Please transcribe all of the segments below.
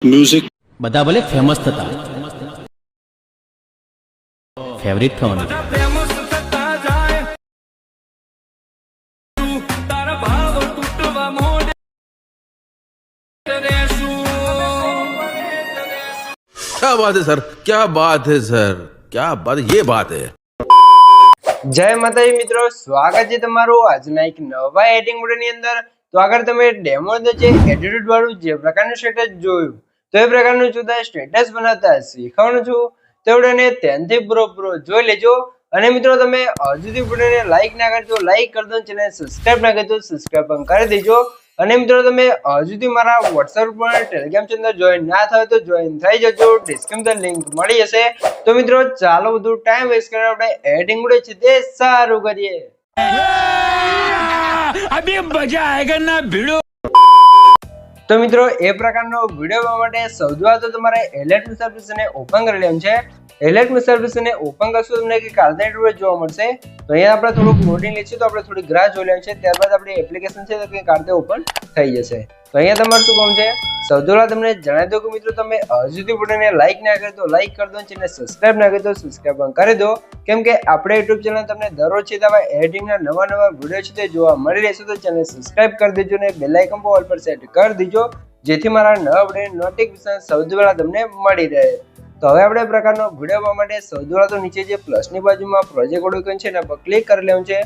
Music બધા ભલે famous થતા ફેવરિટ થવાનું क्या बात है सर, क्या बात है सर, क्या बात है, ये बात है। જય માતાજી મિત્રો, સ્વાગત છે તમારું આજના એક નવા એડિટિંગ વિડિયોની અંદર। તો આગળ તમે ડેમો જે એડિટ વાળું જે પ્રકારનું સ્ટેટસ જોયું તો એ પ્રકારનું જો સ્ટેટસ બનાવતા શીખવાનું છું તો વિડિયોને ધ્યાનથી પૂરો જોઈ લેજો। અને મિત્રો તમે હજુ સુધી વિડિયોને લાઈક ના કરી તો લાઈક કરી દો, ચેનલ સબસ્ક્રાઇબ ના કરી તો સબસ્ક્રાઇબ પણ કરી દેજો। અને મિત્રો તમે હજુ સુધી મારા WhatsApp પર ટેલિગ્રામ ચેનલ જોઈન ના થયો તો જોઈન થઈ જજો, ડિસ્ક્રિપ્શન લિંક મળી જશે। તો મિત્રો ચાલો બધું ટાઈમ વેસ્ટ કરે આપણે એડિટિંગ વિડિયો છે તે સારું કરીએ। અભી મજા આયેગા ના ભીડો। તો મિત્રો એ પ્રકારનો વિડિયો બનાવવા માટે સૌથી પહેલા તો તમારે એલર્ટ સર્વિસને ઓપન કરી લેવાનું છે। એલર્ટ સર્વિસને ઓપન કરશો તમને કે કાર્ડનેટ જોવા મળશે। તો અહીંયા આપણે થોડુંક લોડિંગ લેશું તો આપણે થોડી ગ્રાહ જોઈ લેવાનું છે, ત્યારબાદ આપણી એપ્લિકેશન છે તો કે કાર્ડે ઓપન થઈ જશે। તો અહીંયા તમારે શું કામ છે સૌથી પહેલા તમને જણાવી દઉં કે મિત્રો તમે હજુ સુધી વિડિયોને લાઈક ના કરી તો લાઈક કરી દો, ચેનલ સબસ્ક્રાઇબ ના કરી તો સબસ્ક્રાઇબ પણ કરી દો, કેમ કે આપણે YouTube ચેનલ તમને દરરોજ છે આવા એડિટિંગના નવા વિડિયો છે તે જોવા મળી રહેશે। તો ચેનલ સબસ્ક્રાઇબ કરી દેજો અને બેલ આઇકન પર ઓલ પર સેટ કરી દેજો જેથી મારા નવા વિડિયો નોટિફિકેશન સૌથી પહેલા તમને મળી રહે। તો હવે આપણે પ્રકારનો વિડિયો બનાવવા માટે સૌથી પહેલા તો નીચે જે પ્લસની બાજુમાં પ્રોજેક્ટ આઇકન છે એના પર ક્લિક કરી લેવાનું છે।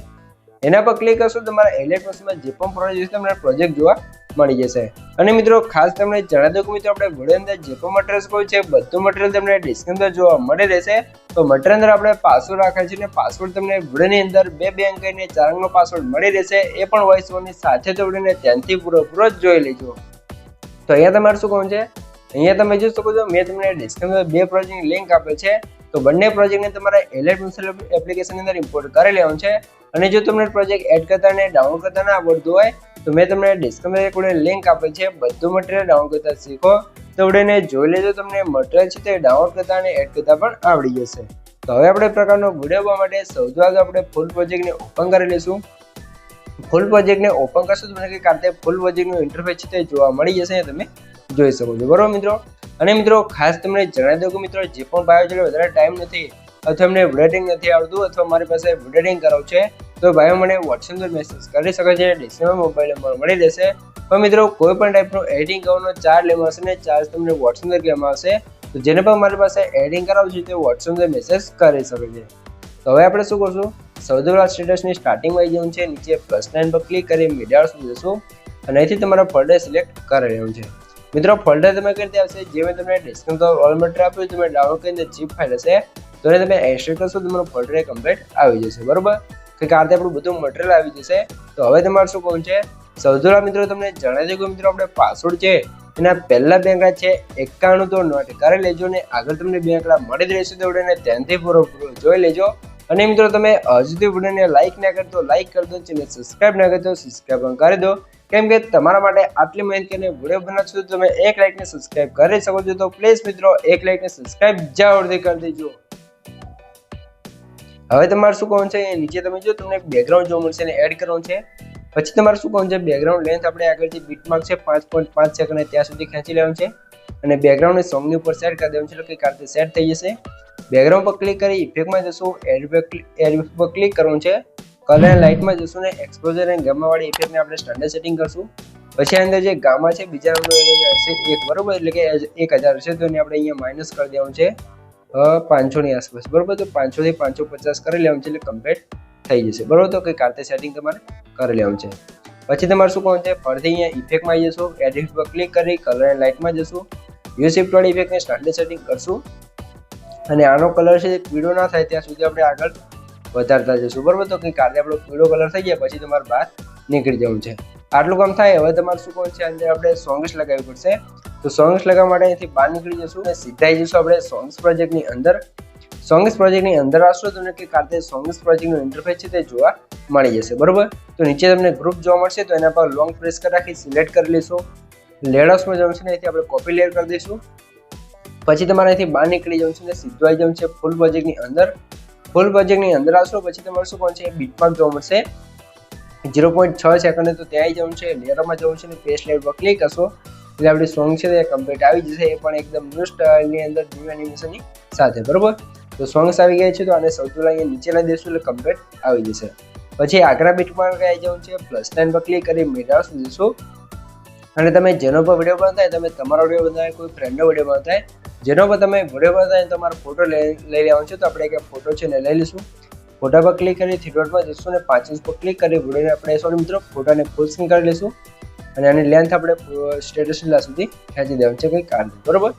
એના પર ક્લિક કરશો તો તમારા એલિટ મશીનમાં જે પણ પ્રોજેક્ટ છે તમને પ્રોજેક્ટ જોવા મળી જશે। અને મિત્રો ખાસ તમને જણાવી દઉં કે મિત્રો આપણે વિડિયો અંદર જે પણ મટીરીયલ કોઈ છે બધું મટીરીયલ તમને ડિસ્ક્રિપ્શન અંદર જોવા મળી રહેશે। તો મટીરીયલ અંદર આપણે પાસવર્ડ રાખ્યા છે અને પાસવર્ડ તમને વિડિયોની અંદર 2 અંક અને 4 અંકનો પાસવર્ડ મળી રહેશે, એ પણ વોઇસ ઓવરની સાથે તો વિડિયોને ધ્યાનથી પૂરો જોઈ લેજો। તો અહીંયા તમારે શું કહું છે, અહીંયા તમે જોઈ શકો છો મેં તમને ડિસ્ક્રિપ્શનમાં 2 પ્રોજેક્ટની લિંક આપેલ છે। તો બંને પ્રોજેક્ટને તમારે એલર્ટ એપ્લિકેશન અંદર ઇમ્પોર્ટ કરી લેવાનું છે। અને જો તમને પ્રોજેક્ટ એડ કરતા અને ડાઉનલોડ કરતા ના આવડતું હોય તો મેં તમને ડિસ્ક્રિપ્શનમાં એક લિંક આપેલ છે, બધું મટીરીયલ ડાઉનલોડ કરતા શીખો તો વિડિયોને જોઈ લેજો, તમને મટીરીયલ છે તે ડાઉનલોડ કરતા અને એડ કરતા પણ આવડી જશે। તો હવે આપણે પ્રકારનો વિડિયો બનાવવા માટે સૌથી આગળ આપણે ફૂલ પ્રોજેક્ટને ઓપન કરી લઈશું। ફૂલ પ્રોજેક્ટને ઓપન કરશો તો તમને કે કાતે ફૂલ પ્રોજેક્ટનું ઇન્ટરફેસ છે તે જોવા મળી જશે, તમે જોઈ શકો છો, બરોબર મિત્રો। અને મિત્રો ખાસ તમને જણાવી દઉં કે મિત્રો જે પણ ભાઈઓ છે વધારે ટાઈમ નથી અથવા એમને એડિટિંગ નથી આવડતું અથવા મારી પાસે એડિટિંગ કરાવવું છે તો ભાઈઓ મને WhatsApp પર મેસેજ કરી શકે છે, ડિસ્ક્રિપ્શનમાં મોબાઈલ નંબર મળી રહેશે। પણ મિત્રો કોઈ પણ ટાઈપનું એડિટિંગ કરવાનો ચાર્જ લેવામાં આવશે ને ચાર્જ તમને WhatsApp પર કહેવામાં આવશે। તો જેને પણ મારી પાસે એડિટિંગ કરાવવું છે તે WhatsApp પર મેસેજ કરી શકે છે। તો હવે આપણે શું કરશું, સૌથી પહેલા સ્ટેટસની સ્ટાર્ટિંગમાં આવી જવાનું છે, નીચે પ્લસ નાઇન પર ક્લિક કરી મીડિયા સુધી જશું અને અહીંથી તમારા ફોલ્ડર સિલેક્ટ કરી લેવાનું છે। મિત્રો ફોલ્ડર તમે કઈ રીતે આવશે, જે મેં તમને ડિસ્ક્રિપ્શન ઓલ મટીરીયલ આપ્યું તમે ડાઉનલોડ કરીને zip ફાઇલ હશે તો એને તમે એક્સટ્રેક્ટ કરશો તો તમારું ફોલ્ડર કમ્પ્લીટ આવી જશે, બરોબર। કે આ રીતે આપણું બધું મટીરીયલ આવી જશે। તો હવે તમારે શું કરવું છે, સૌથી પહેલા મિત્રો તમને જણાવી દઉં કે મિત્રો આપણે પાસવર્ડ છે એના પહેલા 2 આંકડા છે 91 તો નોટ કરી લેજો ને આગળ તમને 2 આંકડા મળી જ રહેશે તો વિડિયોને ધ્યાનથી પૂરો જોઈ લેજો। અને મિત્રો તમે હજુ સુધી વિડિયોને લાઈક ના કરી તો લાઈક કરી દો, ચેનલ સબસ્ક્રાઇબ ના કરી તો સબસ્ક્રાઇબ પણ કરી દો, કેમ કે તમારા માટે આટલી મહેનત કરીને વિડિયો બનાવશો તો તમે 1 લાઈક ને સબસ્ક્રાઇબ કરી શકો છો। તો પ્લીઝ મિત્રો 1 લાઈક ને સબસ્ક્રાઇબ જરૂરથી કરી દેજો। હવે તમારે શું કરવાનું છે, નીચે તમે જો તમને બેકગ્રાઉન્ડ જોવા મળશે અને એડ કરવાનું છે। પછી તમારે શું કરવાનું છે, બેકગ્રાઉન્ડ લેન્થ આપણે આગળ જે બીટમાર્ક છે 5.5 સેકન્ડ ત્યાં સુધી ખેંચી લેવાનું છે અને બેકગ્રાઉન્ડને સોંગની ઉપર સેટ કરી દેવાનું છે, એટલે કે કારતે સેટ થઈ જશે। બેકગ્રાઉન્ડ પર ક્લિક કરી ઇફેક્ટમાં જશું, એડ ઇફેક્ટ પર ક્લિક કરવાનું છે, કલર એન્ડ લાઇટમાં જશું ને એક્સપોઝર એન્ડ ગામા વાળી ઇફેક્ટને આપણે સ્ટાન્ડર્ડ સેટિંગ કરશું। પછી અંદર જે ગામા છે બીજા નંબરનો હશે 1, બરોબર, એટલે કે 1000 હશે તો એને આપણે અહીંયા માઇનસ કરી દેવાનું છે 500 ની આસપાસ, બરોબર। તો 500 થી 550 કરી લેવાનું છે એટલે કમ્પ્લીટ થઈ જશે, બરોબર। તો કે કારતે સેટિંગ તમારે કરી લેવાનું છે। પછી તમારે શું કરવાનું છે, ફરીથી અહીંયા ઇફેક્ટમાં આવી જશું, એડિટ પર ક્લિક કરી કલર એન્ડ લાઇટમાં જશું, યુ શિફ્ટ વાળી ઇફેક્ટને સ્ટાન્ડર્ડ સેટિંગ કરશું અને આનો કલર છે પીળો ના થાય ત્યાં સુધી આપણે આગળ વધારતા જશું, બરોબર। તો કે કારતે આપણો પીળો કલર થઈ ગયા પછી તમારે બહાર નીકળી જવું છે। આટલું કામ થાય હવે તમારે શું કરવાનું છે, અંદર આપણે સોંગ્સ લગાવવી પડશે। તો સોંગ્સ લગાવવા માટે અહીંથી બહાર નીકળી જશું અને સીધા આવી જશું આપણે સોંગ્સ પ્રોજેક્ટની અંદર। સોંગ્સ પ્રોજેક્ટની અંદર આવશો તમને કે કારતે સોંગ્સ પ્રોજેક્ટનું ઇન્ટરફેસ છે તે જોવા મળી જશે, બરોબર। તો નીચે તમને ગ્રુપ જોવા મળશે તો એના પર લોંગ પ્રેસ કરી રાખી સિલેક્ટ કરી લઈશું, લેયર્સમાં જવાનું છે ને અહીંથી આપણે કોપી લેયર કરી દઈશું। પછી તમારે અહીંથી બહાર નીકળી જવાનું છે અને સીધું આવી જવાનું છે ફૂલ પ્રોજેક્ટની અંદર। ફૂલ પ્રોજેક્ટની અંદર આવશો પછી તમારે શું કરવાનું છે, બીટમાર્ક જોવા મળશે 0.6 સેકન્ડ તો ત્યાં આવી જવાનું છે, લેયરમાં જવાનું છે અને પેસ્ટ લેયર પર ક્લિક કરશો એટલે આપણી સોંગ છે તે કમ્પ્લીટ આવી જશે, એ પણ એકદમ ન્યૂ સ્ટાઇલની અંદર ન્યૂ એનિમેશનની સાથે, બરોબર. તો સોંગ્સ આવી ગયા છે, તો આને સૌથી પહેલાં અહીંયા નીચે લાવી દઈશું એટલે કમ્પ્લીટ આવી જશે. પછી આગળ બીટમાં આવી જવું છે, +9 પર ક્લિક કરી મીડિયા દઈશું. અને તમે જેનો પર વિડીયો બનાવતા હોય, તમે તમારો વિડીયો બનાવે, કોઈ ફ્રેન્ડનો વિડીયો બનાવતા હોય, જેનો પર તમે વિડીયો બનાવતા હોય તમારો ફોટો લઈ લેવાનો છે. તો આપણે એક ફોટો છે ને લઈ લઈશું. ફોટા પર ક્લિક કરી 3 ડોટમાં જઈશું ને 5 પર ક્લિક કરી વિડીયોને આપણે સોરી મિત્રો ફોટાને ફૂલ સ્ક્રીન કરી લઈશું. અને આની લેન્થ આપણે સ્ટેટસ લીલા સુધી ખેંચી દેવાનું છે, કંઈક આ બરોબર.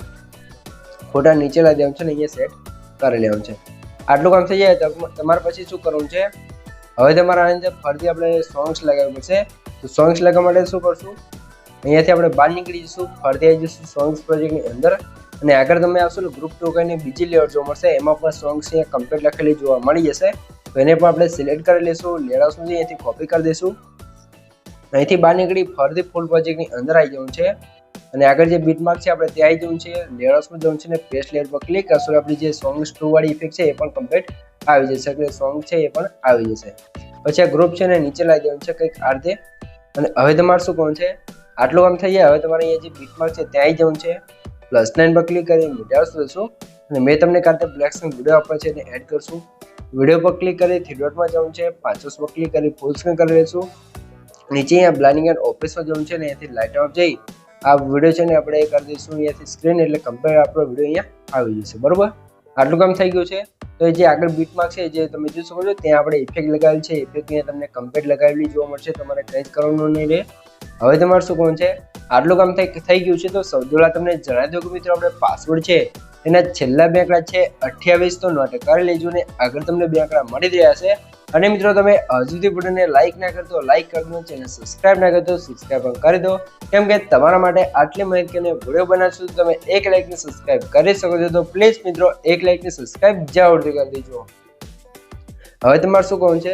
ફોટા નીચે લાવી દેવાનું છે ને અહીંયા સેટ કરી લેવાનું છે. આટલું કામ થઈ જાય તો તમારે પછી શું કરવું છે, હવે તમારે આની અંદર ફરીથી આપણે સોંગ્સ લગાવવું પડશે. તો સોંગ્સ લગાવવા માટે શું કરશું, અહીંયાથી આપણે બહાર નીકળી જઈશું, ફરીથી આવી જઈશું સોંગ્સ પ્રોજેક્ટની અંદર. અને આગળ તમે આવશો તો ગ્રુપ 2 કરીને બીજી લેયર જોવા મળશે, એમાં પણ સોંગ્સ અહીંયા કમ્પ્લીટ લખેલી જોવા મળી જશે. તો એને પણ આપણે સિલેક્ટ કરી લઈશું, લેયર હાઉસમાં જઈ અહીંથી કોપી કરી દઈશું. અહીંથી બહાર નીકળી ફરીથી ફૂલ પ્રોજેક્ટની અંદર આવી જવું છે. અને આગળ જે બીટમાર્ક છે આપણે ત્યાં આવી જવું છે, લેયર હાઉસમાં જવું છે ને પેસ્ટ લેયર પર ક્લિક કરશો, આપણી જે સોંગ્સ 2 વાળી ઇફેક્ટ છે એ પણ કમ્પ્લીટ આવી જશે, એટલે સોંગ છે એ પણ આવી જશે. પછી આ ગ્રુપ છે ને નીચે લાવી દેવાનું છે કંઈક આ રીતે. અને હવે તમારે શું કરવું છે, આટલું કામ થઈ જાય હવે તમારે અહીંયા જે બીટમાર્ક છે ત્યાં આવી જવું છે, +9 પર ક્લિક કરી મીડિયા દઈશું. અને મેં તમને કાંતે બ્લેક સ્ક્રીન વિડીયો આપવા છે એને એડ કરશું. વિડીયો પર ક્લિક કરી 3 ડોટમાં જવું છે, 5 પર ક્લિક કરી ફૂલ સ્ક્રીન કરી લઈશું. નીચે અહીંયા બ્લાઇન્ડિંગ એન્ડ ઓફિસમાં જવું છે ને અહીંયાથી લાઇટ ઓફ જઈ આ વિડીયો છે ને આપણે એ કરી દઈશું અહીંયાથી સ્ક્રીન, એટલે કમ્પ્લીટ આપણો વિડીયો અહીંયા આવી જશે, બરોબર. આટલું કામ થઈ ગયું છે. તો જે આગળ બીટમાર્ક છે જે તમે જોઈ શકો છો ત્યાં આપણે ઇફેક્ટ લગાવેલી છે, ઇફેક્ટ અહીંયા તમને કમ્પ્લીટ લગાવેલી જોવા મળશે, તમારે કંઈ જ કરવાનું નહીં રહે. હવે તમારે શું કરવાનું છે, આટલું કામ થઈ ગયું છે. તો સૌથી પહેલાં તમને જણાવી દઉં કે મિત્રો આપણે પાસવર્ડ છે એના છેલ્લા 2 આંકડા છે 28 તો નોટ કરી લેજો ને આગળ તમને 2 આંકડા મળી રહ્યા છે. અને મિત્રો તમે હજુ સુધી વિડીયોને લાઇક ના કરતો લાઇક કરી દો, ચેનલ સબસ્ક્રાઇબ ના કરતો સબસ્ક્રાઇબ પણ કરી દો, કેમ કે તમારા માટે આટલી માહિતીને વિડીયો બનાવશું તો તમે 1 લાઇકને સબસ્ક્રાઇબ કરી શકો છો. તો પ્લીઝ મિત્રો 1 લાઇકને સબસ્ક્રાઇબ જરૂરથી કરી દેજો. હવે તમારે શું કરવું છે,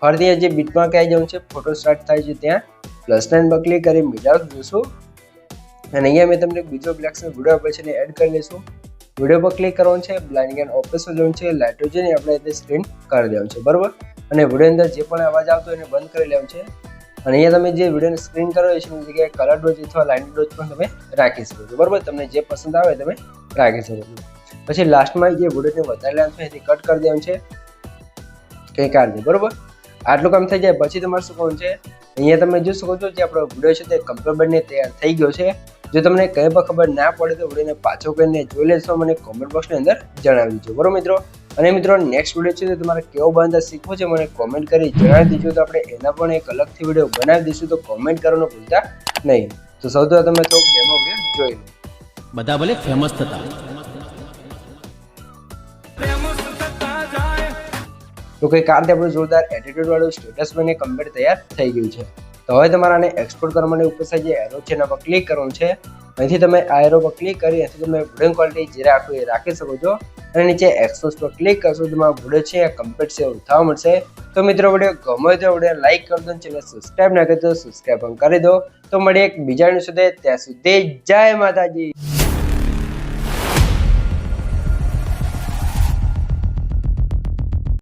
ફરીથી જે બીટમાર્ક આવી જવું છે, ફોટો સ્ટાર્ટ થાય છે ત્યાં +9 પર ક્લિક કરી મીડિયા જોઈશું. અને અહીંયા મેં તમને બીજો બ્લેક સ્ક્રીન વિડીયો આપે છે એને એડ કરી લઈશું. વિડીયો પર ક્લિક કરવાનું છે, બ્લાઇન્ડિંગ એન્ડ ઓફિસમાં જવાનું છે, લાઇટો છે ને આપણે સ્ક્રીન કરી દેવાનું છે, બરોબર. અને વિડીયો અંદર જે પણ અવાજ આવતો એને બંધ કરી લેવાનું છે. અને અહીંયા તમે જે વિડીયોને સ્ક્રીન કરો છો એની જગ્યાએ કલર ડોજ અથવા લાઇન ડોજ પણ તમે રાખી શકો છો, બરોબર. તમને જે પસંદ આવે તમે રાખી શકો છો. પછી લાસ્ટમાં જે વિડીયોને વધારે લેવાનું છે એથી કટ કરી દેવાનું છે, કંઈ કાઢ દે, બરોબર. આટલું કામ થઈ જાય પછી તમારે શું કરવાનું છે, અહીંયા તમે જોઈ શકો છો જે આપણો વિડીયો છે તે કમ્પ્લીટ બનીને તૈયાર થઈ ગયો છે. જો તમને કંઈ પણ ખબર ના પડે તો વિડીયોને પાછો કરીને જોઈ લેશો, મને કોમેન્ટ બોક્સની અંદર જણાવી દેજો, બરોબર મિત્રો. અને મિત્રો નેક્સ્ટ વિડીયો છે તો તમારે કેવો બનાવતા શીખવું છે મને કોમેન્ટ કરી જણાવી દેજો, તો આપણે એના પણ એક અલગથી વિડીયો બનાવી દઈશું, તો કોમેન્ટ કરવાનું ભૂલતા નહીં. તો સૌથી પહેલાં તમે થોડુંક ડેમો વિડીયો જોઈ લો. બધા ભલે ફેમસ થતા, તો કંઈક આ રીતે આપણું જોરદાર એટીટ્યુડ વાળું સ્ટેટસ બને કમ્પ્લીટ તૈયાર થઈ ગયું છે. તો હવે તમારે આને એક્સપોર્ટ કરવા માટે ઉપર સાઈડ જે એરો છે એના પર ક્લિક કરવાનું છે. અહીંથી તમે આ એરો પર ક્લિક કરી અહીંથી તમે વિડીયો ક્વોલિટી જે રાખો એ રાખી શકો છો. અને નીચે એક્સપોર્ટ પર ક્લિક કરશો તમારો વિડીયો છે કમ્પ્લીટ સેવ થવા મળશે. તો મિત્રો વિડીયો ગમે તો વિડીયો લાઈક કરી દો, ચેનલ સબસ્ક્રાઇબ ના કરી તો સબસ્ક્રાઇબ પણ કરી દો. તો મળીએ એક બીજા વિડીયો સાથે, ત્યાં સુધી જય માતાજી.